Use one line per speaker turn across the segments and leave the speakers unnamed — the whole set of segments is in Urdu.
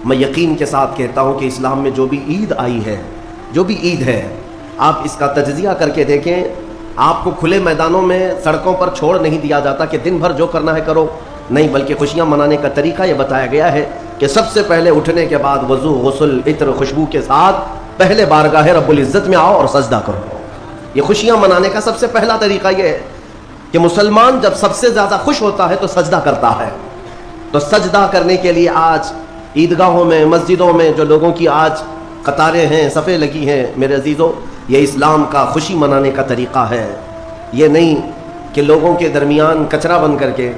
میں یقین کے ساتھ کہتا ہوں کہ اسلام میں جو بھی عید آئی ہے، جو بھی عید ہے، آپ اس کا تجزیہ کر کے دیکھیں، آپ کو کھلے میدانوں میں سڑکوں پر چھوڑ نہیں دیا جاتا کہ دن بھر جو کرنا ہے کرو، نہیں، بلکہ خوشیاں منانے کا طریقہ یہ بتایا گیا ہے کہ سب سے پہلے اٹھنے کے بعد وضو، غسل، عطر، خوشبو کے ساتھ پہلے بارگاہ رب العزت میں آؤ اور سجدہ کرو۔ یہ خوشیاں منانے کا سب سے پہلا طریقہ یہ ہے کہ مسلمان جب سب سے زیادہ خوش ہوتا ہے تو سجدہ کرتا ہے۔ تو سجدہ کرنے کے لیے آج عیدگاہوں میں، مسجدوں میں جو لوگوں کی آج قطاریں ہیں، صفیں لگی ہیں، میرے عزیزو، یہ اسلام کا خوشی منانے کا طریقہ ہے۔ یہ نہیں کہ لوگوں کے درمیان کچرا بن کر کے،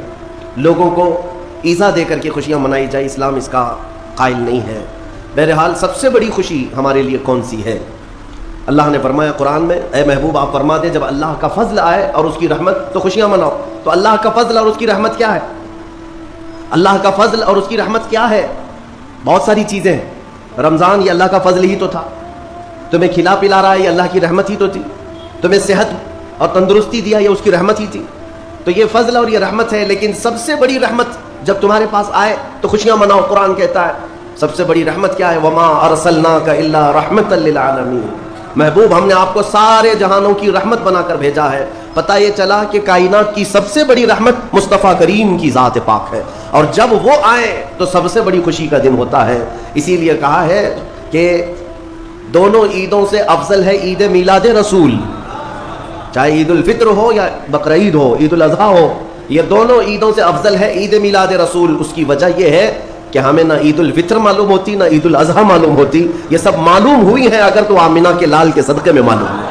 لوگوں کو ایذا دے کر کے خوشیاں منائی جائے، اسلام اس کا قائل نہیں ہے۔ بہرحال سب سے بڑی خوشی ہمارے لیے کون سی ہے؟ اللہ نے فرمایا قرآن میں، اے محبوب آپ فرما دیں جب اللہ کا فضل آئے اور اس کی رحمت تو خوشیاں مناؤ۔ تو اللہ کا فضل اور اس کی رحمت کیا ہے؟ اللہ کا فضل اور اس کی رحمت کیا ہے؟ بہت ساری چیزیں ہیں۔ رمضان یہ اللہ کا فضل ہی تو تھا، تمہیں کھلا پلا رہا ہے یہ اللہ کی رحمت ہی تو تھی، تمہیں صحت اور تندرستی دیا یہ اس کی رحمت ہی تھی، تو یہ فضل اور یہ رحمت ہے۔ لیکن سب سے بڑی رحمت جب تمہارے پاس آئے تو خوشیاں مناؤ۔ قرآن کہتا ہے سب سے بڑی رحمت کیا ہے؟ وما ارسلناک الا رحمتا للعالمین، محبوب ہم نے آپ کو سارے جہانوں کی رحمت بنا کر بھیجا ہے۔ پتہ یہ چلا کہ کائنات کی سب سے بڑی رحمت مصطفیٰ کریم کی ذات پاک ہے، اور جب وہ آئے تو سب سے بڑی خوشی کا دن ہوتا ہے۔ اسی لیے کہا ہے کہ دونوں عیدوں سے افضل ہے عید میلاد رسول، چاہے عید الفطر ہو یا بقرعید ہو، عید الاضحیٰ ہو، یہ دونوں عیدوں سے افضل ہے عید میلاد رسول۔ اس کی وجہ یہ ہے کہ ہمیں نہ عید الفطر معلوم ہوتی نہ عید الاضحیٰ معلوم ہوتی، یہ سب معلوم ہوئی ہیں اگر تو آمنہ کے لال کے صدقے میں معلوم ہے۔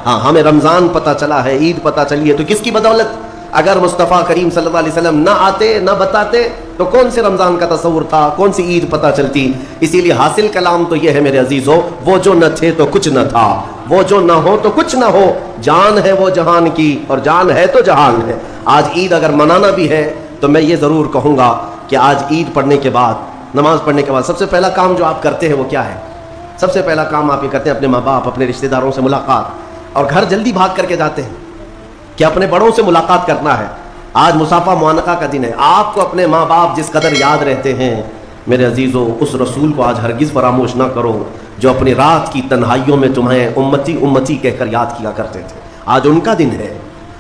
ہاں، ہمیں رمضان پتہ چلا ہے، عید پتہ چلی ہے، تو کس کی بدولت؟ اگر مصطفیٰ کریم صلی اللہ علیہ وسلم نہ آتے، نہ بتاتے، تو کون سے رمضان کا تصور تھا، کون سی عید پتہ چلتی؟ اسی لیے حاصل کلام تو یہ ہے میرے عزیزو، وہ جو نہ تھے تو کچھ نہ تھا، وہ جو نہ ہو تو کچھ نہ ہو، جان ہے وہ جہان کی اور جان ہے تو جہان ہے۔ آج عید اگر منانا بھی ہے تو میں یہ ضرور کہوں گا کہ آج عید پڑھنے کے بعد، نماز پڑھنے کے بعد سب سے پہلا کام جو آپ کرتے ہیں وہ کیا ہے؟ سب سے پہلا کام آپ یہ کرتے ہیں اپنے ماں باپ، اپنے رشتہ داروں سے ملاقات، اور گھر جلدی بھاگ کر کے جاتے ہیں کہ اپنے بڑوں سے ملاقات کرنا ہے۔ آج مصافحہ معانقہ کا دن ہے، آپ کو اپنے ماں باپ جس قدر یاد رہتے ہیں، میرے عزیزو اس رسول کو آج ہرگز فراموش نہ کرو جو اپنی رات کی تنہائیوں میں تمہیں امتی امتی کہہ کر یاد کیا کرتے تھے۔ آج ان کا دن ہے،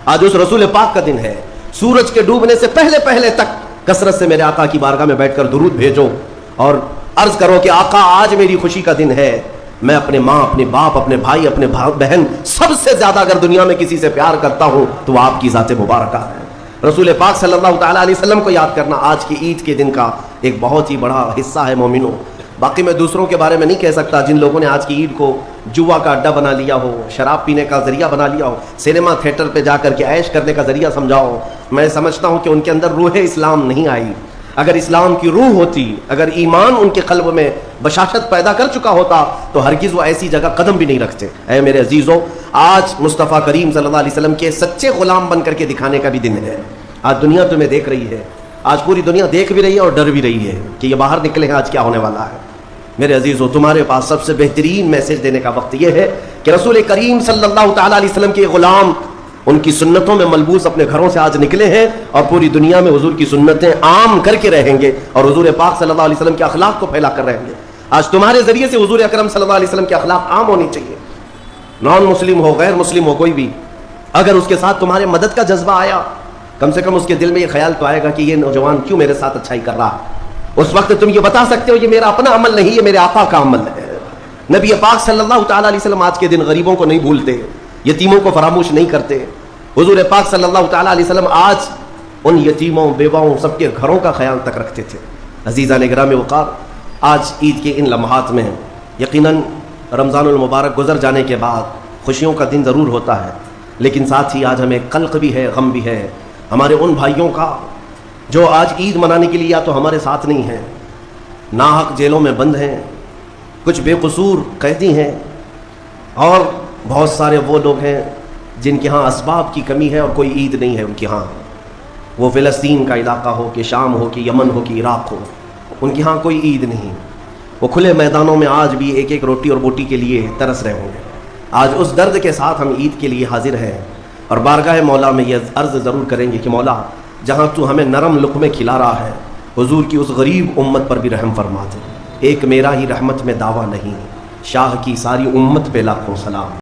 آج اس رسول پاک کا دن ہے۔ سورج کے ڈوبنے سے پہلے پہلے تک کثرت سے میرے آقا کی بارگاہ میں بیٹھ کر درود بھیجو اور عرض کرو کہ آقا آج میری خوشی کا دن ہے، میں اپنے ماں، اپنے باپ، اپنے بھائی، اپنے بہن، سب سے زیادہ اگر دنیا میں کسی سے پیار کرتا ہوں تو وہ آپ کی ذات مبارکہ ہے۔ رسول پاک صلی اللہ تعالیٰ علیہ وسلم کو یاد کرنا آج کی عید کے دن کا ایک بہت ہی بڑا حصہ ہے مومنوں۔ باقی میں دوسروں کے بارے میں نہیں کہہ سکتا جن لوگوں نے آج کی عید کو جوا کا اڈا بنا لیا ہو، شراب پینے کا ذریعہ بنا لیا ہو، سینما تھیٹر پہ جا کر کے عیش کرنے کا ذریعہ سمجھاؤ، میں سمجھتا ہوں کہ ان کے اندر روح اسلام نہیں آئی۔ اگر اسلام کی روح ہوتی، اگر ایمان ان کے قلب میں بشاشت پیدا کر چکا ہوتا تو ہرگز وہ ایسی جگہ قدم بھی نہیں رکھتے۔ اے میرے عزیزو، آج مصطفیٰ کریم صلی اللہ علیہ وسلم کے سچے غلام بن کر کے دکھانے کا بھی دن ہے۔ آج دنیا تمہیں دیکھ رہی ہے، آج پوری دنیا دیکھ بھی رہی ہے اور ڈر بھی رہی ہے کہ یہ باہر نکلے ہیں آج کیا ہونے والا ہے۔ میرے عزیزو، تمہارے پاس سب سے بہترین میسج دینے کا وقت یہ ہے کہ رسول کریم صلی اللہ تعالیٰ علیہ وسلم کے غلام ان کی سنتوں میں ملبوس اپنے گھروں سے آج نکلے ہیں اور پوری دنیا میں حضور کی سنتیں عام کر کے رہیں گے اور حضور پاک صلی اللہ علیہ وسلم کے اخلاق کو پھیلا کر رہیں گے۔ آج تمہارے ذریعے سے حضور اکرم صلی اللہ علیہ وسلم کے اخلاق عام ہونی چاہیے۔ نان مسلم ہو، غیر مسلم ہو، کوئی بھی اگر اس کے ساتھ تمہارے مدد کا جذبہ آیا، کم سے کم اس کے دل میں یہ خیال تو آئے گا کہ یہ نوجوان کیوں میرے ساتھ اچھائی کر رہا ہے۔ اس وقت تم یہ بتا سکتے ہو یہ میرا اپنا عمل نہیں، یہ میرے آقا کا عمل ہے۔ نبی پاک صلی اللہ تعالیٰ علیہ وسلم آج کے دن غریبوں کو نہیں بھولتے، یتیموں کو فراموش نہیں کرتے۔ حضور پاک صلی اللہ تعالیٰ علیہ وسلم آج ان یتیموں، بیواؤں، سب کے گھروں کا خیال تک رکھتے تھے۔ عزیزان گرامی وقار، آج عید کے ان لمحات میں یقیناً رمضان المبارک گزر جانے کے بعد خوشیوں کا دن ضرور ہوتا ہے، لیکن ساتھ ہی آج ہمیں قلق بھی ہے، غم بھی ہے ہمارے ان بھائیوں کا جو آج عید منانے کے لیے یا تو ہمارے ساتھ نہیں ہیں، ناحق جیلوں میں بند ہیں، کچھ بے قصور قیدی ہیں، اور بہت سارے وہ لوگ ہیں جن کے ہاں اسباب کی کمی ہے اور کوئی عید نہیں ہے ان کے ہاں۔ وہ فلسطین کا علاقہ ہو کہ شام ہو کہ یمن ہو کہ عراق ہو، ان کے ہاں کوئی عید نہیں۔ وہ کھلے میدانوں میں آج بھی ایک ایک روٹی اور بوٹی کے لیے ترس رہے ہوں گے۔ آج اس درد کے ساتھ ہم عید کے لیے حاضر ہیں اور بارگاہ مولا میں یہ عرض ضرور کریں گے کہ مولا، جہاں تو ہمیں نرم لقمے کھلا رہا ہے، حضور کی اس غریب امت پر بھی رحم فرما دے۔ ایک میرا ہی رحمت میں دعویٰ نہیں، شاہ کی ساری امت پہ لاکھوں سلام۔